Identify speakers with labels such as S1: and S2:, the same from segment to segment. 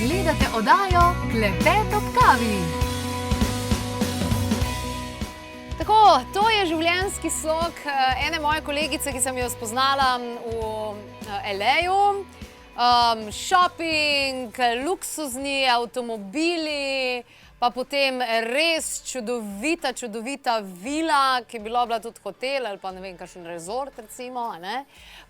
S1: Gledate oddajo Klepet ob kavi. Tako, to je življenjski slog ene moje kolegice, ki sem jo spoznala v LA-ju. Shopping, luksuzni avtomobili, pa potem res čudovita vila, ki je bila tudi hotel ali pa ne vem, kakšen resort recimo, ne?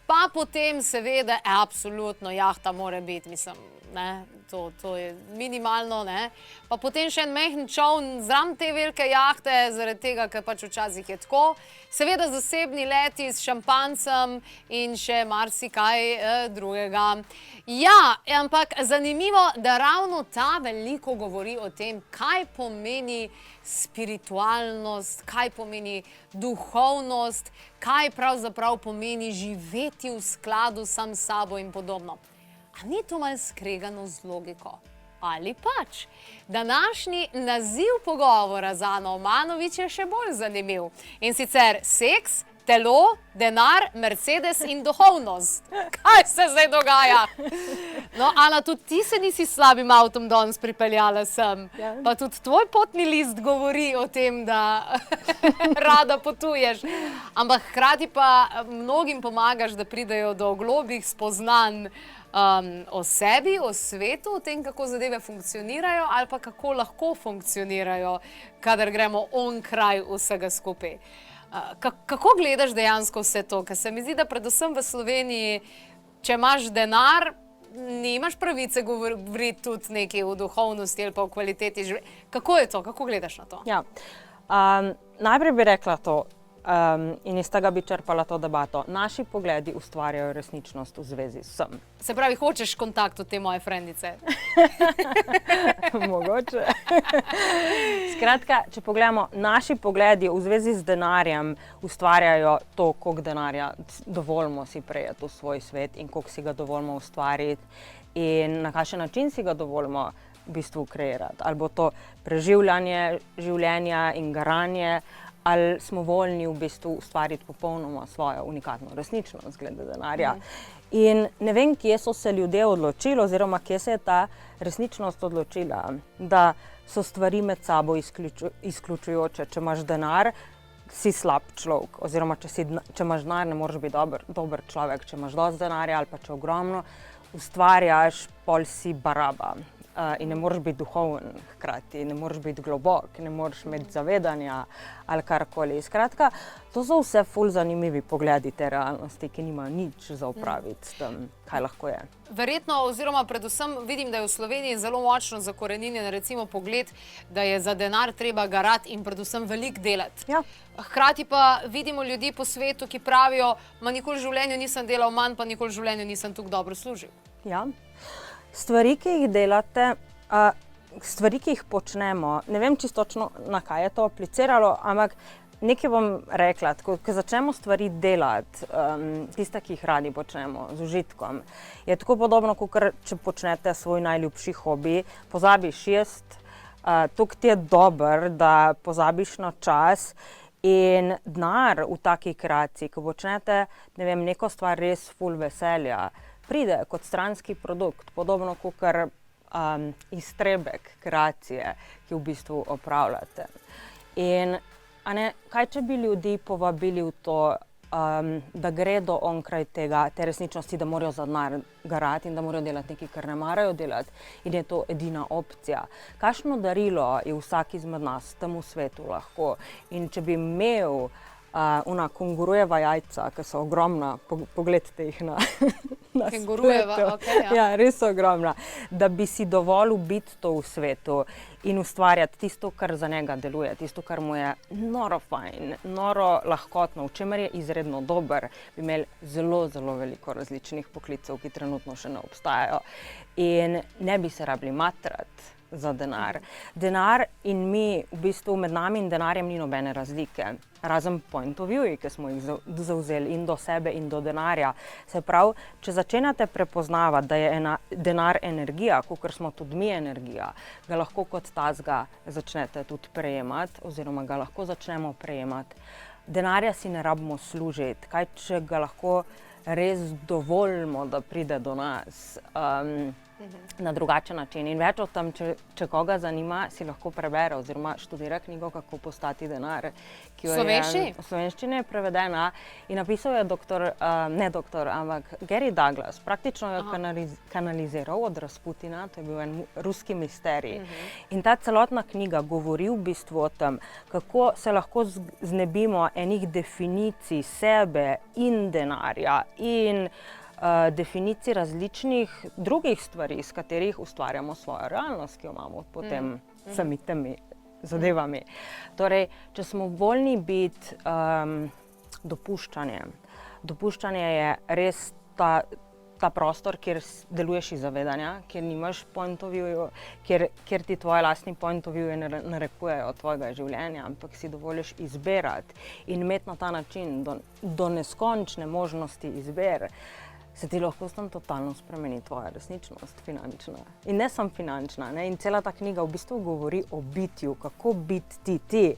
S1: Pa potem seveda absolutno jahta mora biti, mislim, ne? To je minimalno, ne? Pa potem še en majhen čoln zraven te velike jahte, zaradi tega, ker pač včasih je tako. Seveda zasebni leti s šampancem in še marsikaj drugega. Ja, ampak zanimivo, da ravno ta veliko govori o tem, kaj pomeni spiritualnost, kaj pomeni duhovnost, kaj pravzaprav pomeni živeti v skladu sam s sabo in podobno. A ni to malo skregano z logiko? Ali pač? Današnji naziv pogovora za Ano Omanović je še bolj zanimiv. In sicer seks, telo, denar, Mercedes in duhovnost. Kaj se zdaj dogaja? No, Ana, tudi ti se nisi s slabim avtom danes pripeljala sem. Ja. Pa tudi tvoj potni list govori o tem, da rada potuješ. Ampak hkrati pa mnogim pomagaš, da pridejo do globih spoznanj o sebi, o svetu, o tem, kako zadeve funkcionirajo ali pa kako lahko funkcionirajo, kadar gremo onkraj vsega skupaj. Kako gledaš dejansko vse to? Ker se mi zdi, da predvsem v Sloveniji, če imaš denar, nimaš pravice govoriti tudi nekaj o duhovnosti ali pa o kvaliteti življenja. Kako je to? Kako gledaš na to?
S2: Ja. Najprej bi rekla to, in iz tega bi črpala to debato. Naši pogledi ustvarjajo resničnost v zvezi s vsem.
S1: Se pravi, hočeš kontakt od te moje frendice?
S2: Mogoče. Skratka, če pogledamo, naši pogledi v zvezi z denarjem ustvarjajo to, koliko denarja dovolimo si prejeti v svoj svet in koliko si ga dovolimo ustvariti in na kakšen način si ga dovolimo v bistvu kreirati. Ali bo to preživljanje življenja in garanje, ali smo voljni v bistvu ustvariti popolnoma svojo unikatno resničnost glede denarja. In ne vem, kje so se ljudje odločili oziroma kje se je ta resničnost odločila, da so stvari med sabo izključujoče. Če imaš denar, si slab človek, oziroma če imaš denar, ne moreš biti dober človek. Če imaš dosti denarja ali pa če ogromno ustvarjaš, pol si baraba. In ne moreš biti duhoven hkrati, ne moreš biti globok, ne moreš imeti zavedanja ali karkoli. Skratka, to so vse ful zanimivi pogledi te realnosti, ki nimajo nič za opraviti s tem, kaj lahko je.
S1: Verjetno, oziroma predvsem vidim, da je v Sloveniji zelo močno zakoreninjen recimo pogled, da je za denar treba garati in predvsem veliko delati.
S2: Ja.
S1: Hkrati pa vidimo ljudi po svetu, ki pravijo, ma nikoli v življenju nisem delal manj, pa nikoli v življenju nisem tako dobro služil.
S2: Ja. Stvari, ki jih delate, stvari, ki jih počnemo, ne vem čisto točno, na kaj je to apliciralo, ampak nekaj bom rekla, ko začnemo stvari delati, tiste, ki jih radi počnemo, z užitkom, je tako podobno, kot če počnete svoj najljubši hobi, pozabiš jesti, toliko ti je dober, da pozabiš na čas in denar v taki kreaciji, ko počnete, ne vem, neko stvar res ful veselja, pride kot stranski produkt, podobno kot iztrebek kreacije, ki v bistvu opravljate. In kaj če bi ljudi povabili v to, da gredo onkraj te resničnosti, da morajo za denar garati in da morajo delati nekaj, kar ne marajo delati in je to edina opcija. Kakšno darilo je vsak izmed nas temu svetu lahko? In če bi imel ona kengurujeva jajca, ki so ogromna, pogledajte jih na
S1: Kengurujeva, okej, ja.
S2: Ja, res so ogromna. Da bi si dovolil biti to v svetu in ustvarjati tisto, kar za njega deluje, tisto, kar mu je noro fajn, noro lahkotno, v čemer je izredno dober, bi imeli zelo, zelo veliko različnih poklicev, ki trenutno še ne obstajajo. In ne bi se rabili matrati za denar. Denar in mi, v bistvu med nami in denarjem ni nobene razlike. Razen point of view, ki smo jih zavzeli in do sebe in do denarja. Se pravi, če začenjate prepoznavati, da je denar energija, kakor smo tudi mi energija, ga lahko kot tazga začnete tudi prejemati, oziroma ga lahko začnemo prejemati. Denarja si ne rabimo služiti, kaj če ga lahko res dovolimo, da pride do nas. na drugačen način. In več o tem, če koga zanima, si lahko prebere oziroma študira knjigo Kako postati denar, ki jo je v slovenščini prevedena in napisal je ampak Gary Douglas. Praktično jo je kanaliziral od Rasputina, to je bil en ruski misterij. In ta celotna knjiga govori v bistvu o tem, kako se lahko znebimo enih definicij sebe in denarja in definicij različnih drugih stvari, iz katerih ustvarjamo svojo realnost, ki jo imamo potem sami temi zadevami. Torej, če smo voljni biti dopuščanje. Dopuščanje je res ta prostor, kjer deluješ iz zavedanja, kjer nimaš point of view, kjer ti tvoji lastni point of view ne narekujejo tvojega življenja, ampak si dovoliš izbirati in imeti na ta način do neskončne možnosti izbire, se ti lahko s tem totalno spremeni tvoja resničnost, finančna. In ne samo finančna, ne? In cela ta knjiga v bistvu govori o bitju, kako biti ti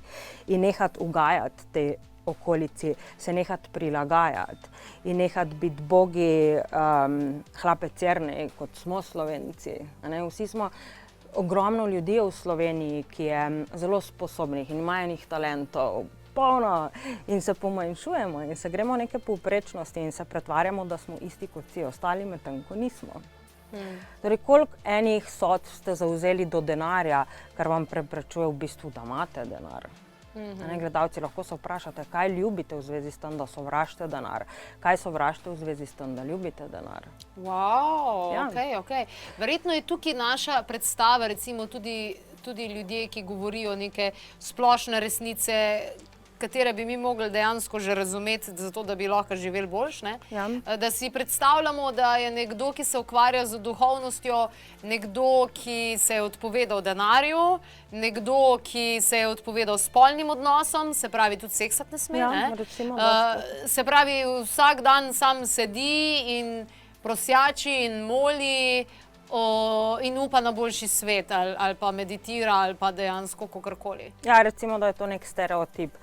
S2: in nehati ugajati tej okolici, se nehati prilagajati in nehati biti bogi hlape Cernej, kot smo Slovenci. Ne? Vsi smo ogromno ljudi v Sloveniji, ki je zelo sposobnih in imajo enih talentov, polno in se pomanjšujemo in se gremo neke povprečnosti in se pretvarjamo, da smo isti kot vsi ostali, medtem ko nismo. Torej, koliko enih sodb ste zavzeli do denarja, kar vam preprečuje v bistvu, da imate denar? Gledalci, lahko se vprašate, kaj ljubite v zvezi s tem, da sovražite denar, kaj sovražite v zvezi s tem, da ljubite denar.
S1: Wow, okej. Verjetno je tukaj naša predstava, recimo tudi ljudje, ki govorijo neke splošne resnice, katere bi mi mogli dejansko že razumeti, zato da bi lahko živeli boljš, ne? Da si predstavljamo, da je nekdo, ki se ukvarja z duhovnostjo, nekdo, ki se je odpovedal denarju, nekdo, ki se je odpovedal spolnim odnosom, se pravi, tudi seksati ne sme, se pravi, vsak dan sam sedi in prosjači in moli in upa na boljši svet, ali pa meditira, ali pa dejansko kakorkoli.
S2: Ja, recimo, da je to nek stereotip.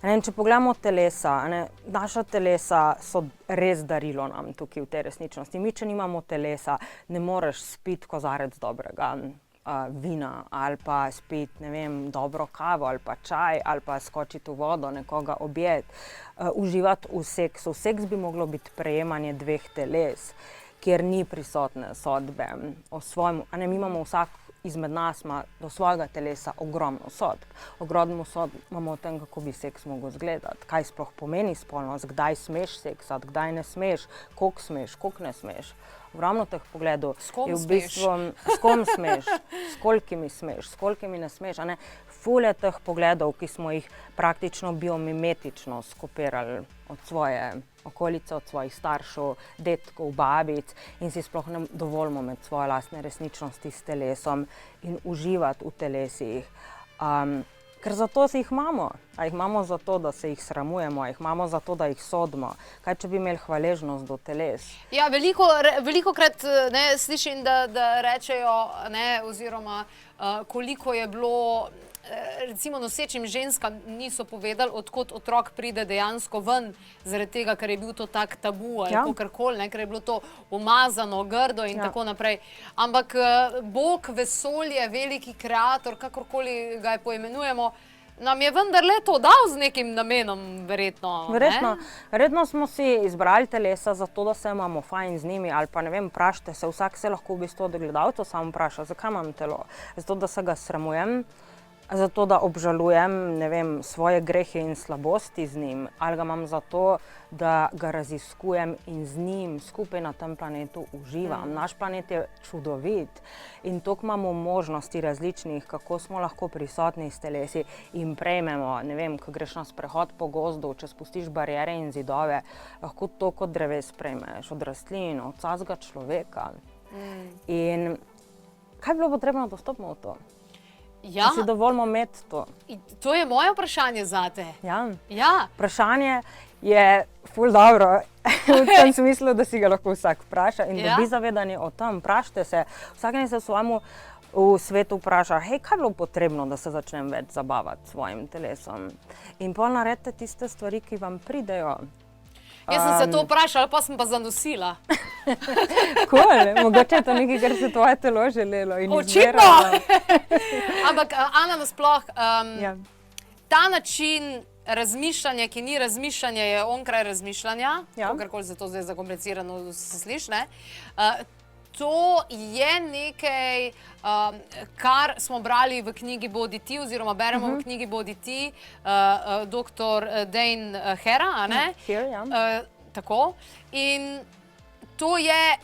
S2: Če pogledamo telesa, naša telesa so res darilo nam tukaj v tej resničnosti. Mi, če nimamo telesa, ne moreš spiti kozarec dobrega vina ali pa spiti, ne vem, dobro kavo ali pa čaj ali pa skočiti v vodo, nekoga objeti, uživati v seksu. Seks bi moglo biti prejemanje dveh teles, kjer ni prisotne sodbe o svojem, mi imamo vsak izmed nas ima do svojega telesa ogromno sodb. Ogromno sodb imamo o tem, kako bi seks mogel izgledati, kaj sploh pomeni spolnost, kdaj smeš seksati, kdaj ne smeš, koliko ne smeš. Ogromno teh pogledov je v bistvu, s kom smeš, s kolikimi smeš, s kolikimi ne smeš. Ful je teh pogledov, ki smo jih praktično biomimetično skopirali od svoje okolice, od svojih staršev, dedkov, babic in si sploh ne dovolimo med svoje lastne resničnosti s telesom in uživati v telesih. Ker zato si jih imamo. A jih imamo zato, da se jih sramujemo, a jih imamo zato, da jih sodimo. Kaj, če bi imeli hvaležnost do teles?
S1: Ja, velikokrat slišim, da rečejo, oziroma koliko je bilo, recimo nosečim ženskam niso povedali, odkot otrok pride dejansko ven, zaradi tega, ker je bil to tak tabu ali kakorkoli, ker je bilo to umazano, grdo in tako naprej. Ampak Bog, vesolje, veliki kreator, kakorkoli ga poimenujemo, nam je vendarle to dal z nekim namenom, verjetno.
S2: Verjetno smo si izbrali telesa zato, da se imamo fajn z njimi, ali pa ne vem, vprašajte se, vsak se lahko v bistvu od gledalcev samo vpraša, zakaj imam telo? Zato, da se ga sramujem, zato, da obžalujem, ne vem, svoje grehe in slabosti z njim, ali ga imam zato, da ga raziskujem in z njim skupaj na tem planetu uživam. Naš planet je čudovit in toliko imamo možnosti različnih, kako smo lahko prisotni s telesi in prejmemo, ne vem, ko greš na sprehod po gozdu, če spustiš bariere in zidove, lahko to kot dreves prejmeš, od rastlin, od vsakega človeka. In kaj bi bilo potrebno, da stopimo v to? Da si dovolimo imeti to.
S1: To je moje vprašanje zate.
S2: Ja. Vprašanje je ful dobro, v tem smislu, da si ga lahko vsak vpraša in dobi zavedanje o tem. Vprašajte se, vsak se svojemu v svetu vpraša, kaj je bilo potrebno, da se začnem več zabavati s svojim telesom. In pol naredite tiste stvari, ki vam pridejo.
S1: Jaz sem se to vprašala, pa sem pa zanosila.
S2: Cool. Mogoče je to nekaj, kar se tvoje telo želelo in
S1: Očitno!
S2: izbiralo.
S1: Ampak, Ana, nasploh,
S2: Ja.
S1: ta način razmišljanja, ki ni razmišljanje, je onkraj razmišljanja,
S2: Ja.
S1: kakorkoli se to zdaj zakomplicirano se sliši, ne? To je nekaj, kar smo brali v knjigi Bodi ti, oziroma beremo v knjigi Bodi ti, dr. Dane Hera, a ne?
S2: Here, ja.
S1: Tako. In to je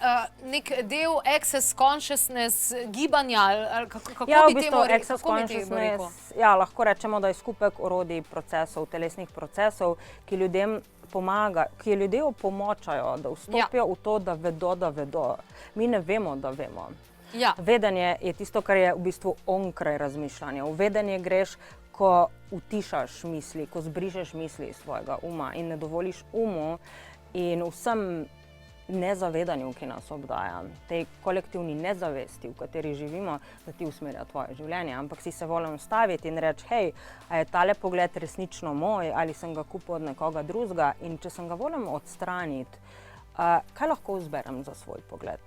S1: nek del access consciousness gibanja, ali kako
S2: Ja, v
S1: bi
S2: bistvu
S1: temu
S2: access
S1: kako bi temu rekel?
S2: consciousness, ja, lahko rečemo, da je skupek orodij, procesov, telesnih procesov, ki ljudem pomaga, ki ljudje opomočajo, da vstopijo v to, da vedo, da vedo. Mi ne vemo, da vemo.
S1: Ja.
S2: Vedenje je tisto, kar je v bistvu onkraj razmišljanja. V vedenje greš, ko utišaš misli, ko zbrižeš misli iz svojega uma in ne dovoliš umu in vsem nezavedanju, ki nas obdaja, tej kolektivni nezavesti, v kateri živimo, da ti usmerja tvoje življenje. Ampak si se volim ustaviti in reči, hej, a je tale pogled resnično moj ali sem ga kupil od nekoga drugega in če sem ga volim odstraniti, kaj lahko izberem za svoj pogled?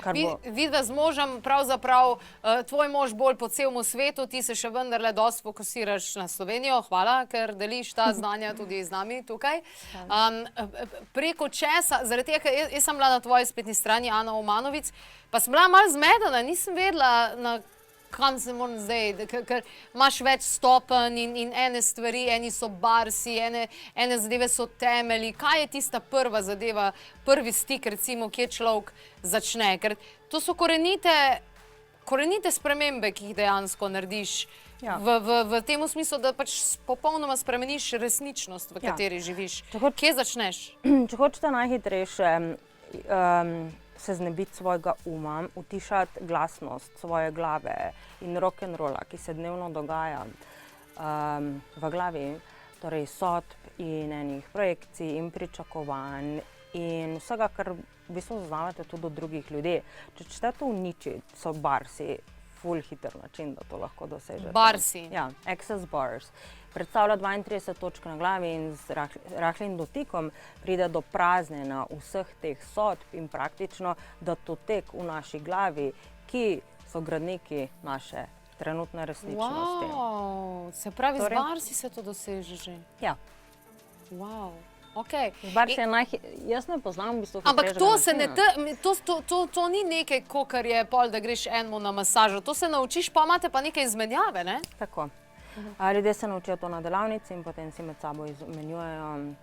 S2: Kar bo...
S1: Vidva z možem, pravzaprav tvoj mož bolj po celemu svetu, ti se še vendarle dosti fokusiraš na Slovenijo, hvala, ker deliš ta znanja tudi z nami tukaj. Preko česa, zaradi tega, ker jaz sem bila na tvoji spletni strani, Ana Omanovic, pa sem bila malo zmedena, nisem vedela, na kam se moram zdaj, ker imaš več stopenj in ene stvari, eni so barsi, ene zadeve so temelji. Kaj je tista prva zadeva, prvi stik, recimo, kje človek začne? Ker to so korenite spremembe, ki jih dejansko narediš v tem smislu, da pač popolnoma spremeniš resničnost, v kateri živiš. Kje začneš?
S2: Če hočete najhitrejše se znebiti svojega uma, utišati glasnost svoje glave in rock'n'rolla, ki se dnevno dogaja v glavi, torej sodb in enih projekcij in pričakovanj in vsega, kar v bistvu zaznavate tudi od drugih ljudi. Če hočete to uničiti, so barsi ful hiter način, da to lahko dosežete.
S1: Barsi?
S2: Ja, access bars. Predstavlja 32 točk na glavi in z rahlim dotikom pride do praznjenja vseh teh sodb in praktično datotek v naši glavi, ki so gradniki naše trenutne resničnosti.
S1: Wow, se pravi, z barsi se to doseže že?
S2: Ja.
S1: Wow. Okay.
S2: Jaz ne poznam v bistvu
S1: ampak to ni nekaj, kakor je pol, da greš enemu na masažo. To se naučiš, pa imate pa neke izmenjave, ne?
S2: Tako. Ljudje se naučijo to na delavnici in potem si med sabo izmenjujejo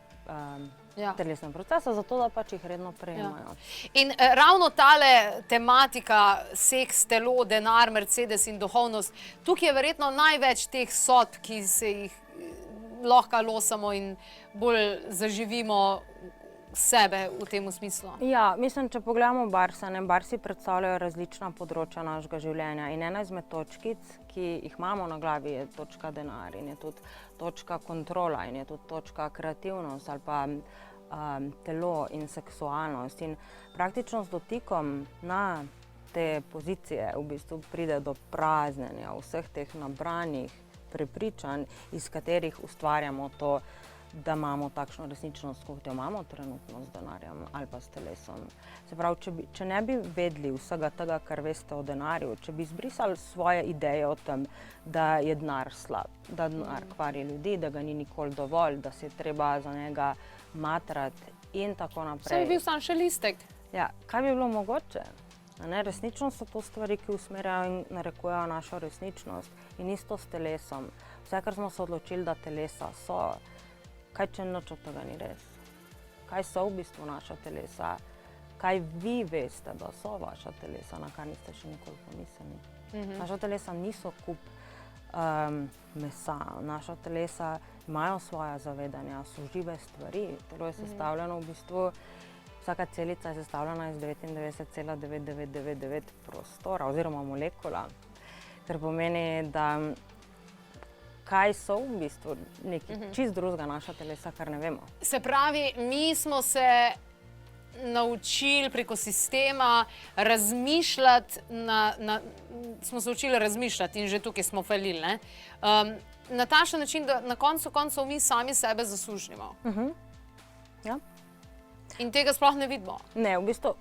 S2: telesne procese, zato da pač jih redno prejemajo.
S1: In ravno tale tematika, seks, telo, denar, Mercedes in duhovnost, tukaj je verjetno največ teh sodb, ki se jih lahko losamo in bolj zaživimo sebe v tem smislu.
S2: Ja, mislim, če pogledamo barse, barsi predstavljajo različna področja našega življenja in ena izmed točkic, ki jih imamo na glavi, je točka denar in je tudi točka kontrola in je tudi točka kreativnost ali pa telo in seksualnost. In praktično z dotikom na te pozicije v bistvu pride do praznjenja vseh teh nabranih prepričanj, iz katerih ustvarjamo to, da imamo takšno resničnost, kot jo imamo trenutno z denarjem ali pa s telesom. Se pravi, če ne bi vedeli vsega tega, kar veste o denarju, če bi izbrisali svoje ideje o tem, da je denar slab, da denar kvari ljudi, da ga ni nikoli dovolj, da se je treba za njega matrati in tako naprej.
S1: Vse bi bil sam še listek.
S2: Ja, kaj bi bilo mogoče? Resničnost so to stvari, ki usmerjajo in narekujejo našo resničnost. In isto s telesom. Vse, kar smo se odločili, da telesa so, kaj če nič od tega ni res? Kaj so v bistvu naša telesa? Kaj vi veste, da so vaša telesa, na kar niste še nikoli pomislili? Naša telesa niso kup mesa. Naša telesa imajo svoja zavedanja, so žive stvari. Telo je sestavljeno v bistvu, vsaka celica je sestavljena iz 99,9999 prostora oziroma molekula, kar pomeni, da kaj so v bistvu nekaj čist drugega naša telesa, kar ne vemo.
S1: Se pravi, mi smo se naučili preko sistema razmišljati, smo se učili razmišljati in že tukaj smo falili, ne? Na takšen način, da na koncu koncev mi sami sebe zasužnimo.
S2: Ja.
S1: In tega sploh ne vidimo.
S2: Ne, v bistvu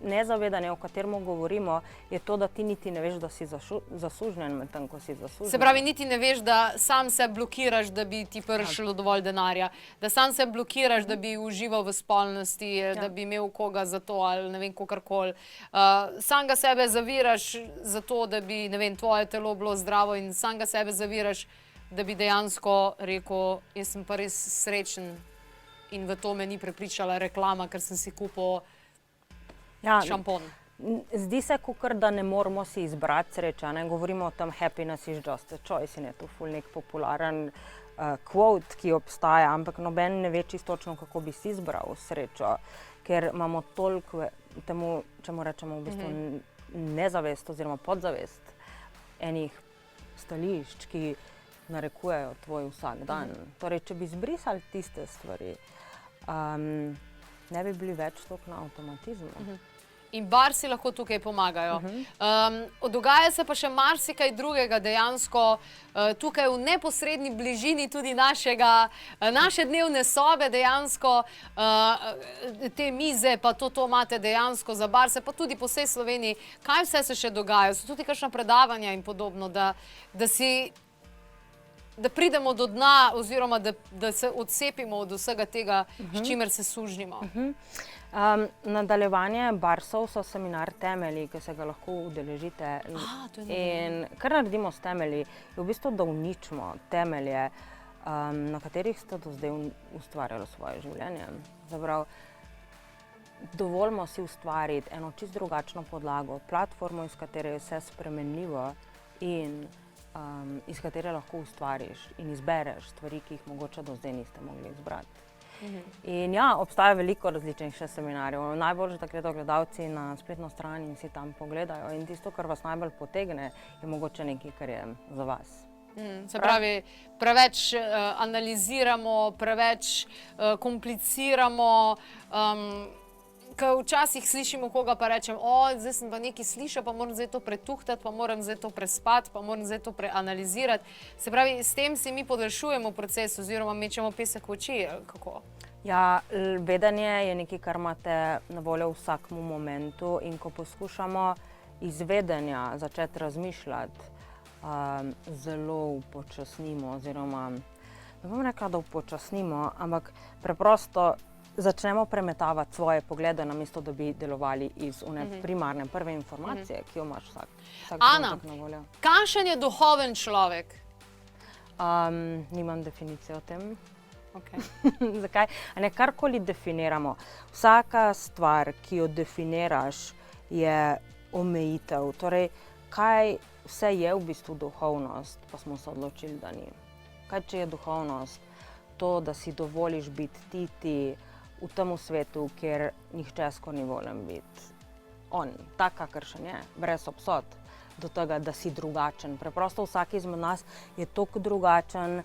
S2: nezavedanje, o katerem govorimo, je to, da ti niti ne veš, da si zasužnjen med tem, ko si zasužnjen.
S1: Se pravi, niti ne veš, da sam se blokiraš, da bi ti prišlo dovolj denarja, da sam se blokiraš, da bi užival v spolnosti, da bi imel koga za to ali ne vem, kogarkoli. Sam ga sebe zaviraš za to, da bi, ne vem, tvoje telo bilo zdravo in sam ga sebe zaviraš, da bi dejansko rekel, jaz sem pa res srečen. In v to me ni prepričala reklama, ker sem si kupil šampon.
S2: Zdi se, kakor da ne moramo si izbrati sreča. Ne govorimo o tem happiness is just a choice in je to ful nek popularen quote, ki obstaja, ampak noben ne ve čisto točno, kako bi si izbral srečo, ker imamo toliko temu, čemu rečemo v bistvu nezavest oziroma podzavest enih stališč, ki narekujejo tvoj vsak dan. Torej, če bi izbrisali tiste stvari, ne bi bili več toliko na avtomatizmu.
S1: In barsi lahko tukaj pomagajo. Dogaja se pa še marsikaj drugega dejansko tukaj v neposredni bližini tudi naše dnevne sobe dejansko, te mize, pa to imate dejansko za barse, pa tudi po vsej Sloveniji. Kaj vse se še dogaja? So tudi kakšna predavanja in podobno, da pridemo do dna oziroma da se odcepimo od vsega tega, s čimer se sužnimo.
S2: Nadaljevanje barsov so seminar Temelji, ki se ga lahko udeležite. In kar naredimo s temelji, je v bistvu, da uničimo temelje, na katerih ste do zdaj ustvarjali svoje življenje. Zaprav, dovolimo si ustvariti eno čisto drugačno podlago, platformo, iz katere je vse spremenljivo in iz katere lahko ustvariš in izbereš stvari, ki jih mogoče do zdaj niste mogli izbrati. In ja, obstaja veliko različnih še seminarjev. Najbolj, da gredo gledalci na spletno stran in si tam pogledajo. In tisto, kar vas najbolj potegne, je mogoče nekaj, kar je za vas.
S1: Se pravi, preveč analiziramo, preveč kompliciramo, ko včasih slišimo koga, pa rečem, zdaj sem pa nekaj slišal, pa moram zdaj to pretuhtati, pa moram zdaj to prespati, pa moram zdaj to preanalizirati. Se pravi, s tem si mi podaljšujemo proces oziroma mečemo pesek v oči, kako?
S2: Ja, vedenje je nekaj, kar imate na voljo v vsakem momentu in ko poskušamo iz vedenja začeti razmišljati, zelo upočasnimo oziroma, ne bom rekla, da upočasnimo, ampak preprosto začnemo premetavati svoje poglede, namesto da bi delovali iz primarne prve informacije, ki jo imaš vsak trenutek na voljo.
S1: Ana, kakšen je duhoven človek?
S2: Nimam definicije o tem. Zakaj? Karkoli definiramo. Vsaka stvar, ki jo definiraš, je omejitev. Torej, kaj vse je v bistvu duhovnost, pa smo se odločili, da ni. Kaj če je duhovnost? To, da si dovoliš biti ti v tem svetu, kjer nihče skoraj ni voljen biti on, tak, kakršen je, brez obsod, do tega, da si drugačen. Preprosto vsak izmed nas je toliko drugačen.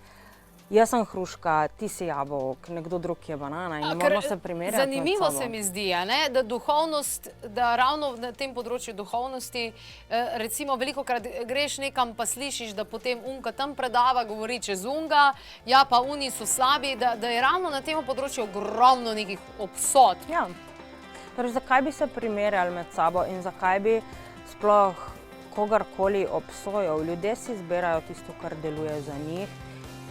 S2: Jaz sem hruška, ti si jabolk, nekdo drug je banana in ne moramo se primerjati med sabo.
S1: Zanimivo se mi zdi, da duhovnost, da ravno na tem področju duhovnosti, recimo velikokrat greš nekam pa slišiš, da potem unka tam predava, govori čez unga, ja pa uni so slabi, da je ravno na tem področju ogromno nekih obsod.
S2: Ja, torej zakaj bi se primerjali med sabo in zakaj bi sploh kogarkoli obsojal? Ljudje si izbirajo tisto, kar deluje za njih.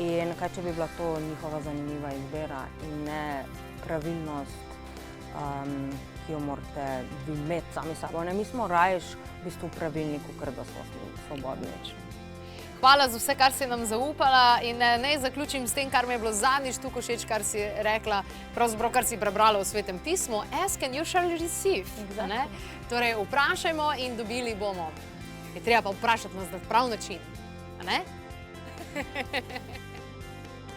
S2: In kaj, če bi bila to njihova zanimiva izbira in ne pravilnost, ki jo morate vi imeti sami sabo. Mi smo rajš v bistvu v pravilniku, ker da smo svobodni.
S1: Hvala za vse, kar si nam zaupala in naj zaključim s tem, kar mi je bilo zadnjič tukaj všeč, kar si rekla, pravzaprav kar si prebrala v Svetem pismu. Ask and you shall receive. Torej, vprašajmo in dobili bomo. Je treba pa vprašati nas na prav način. A ne?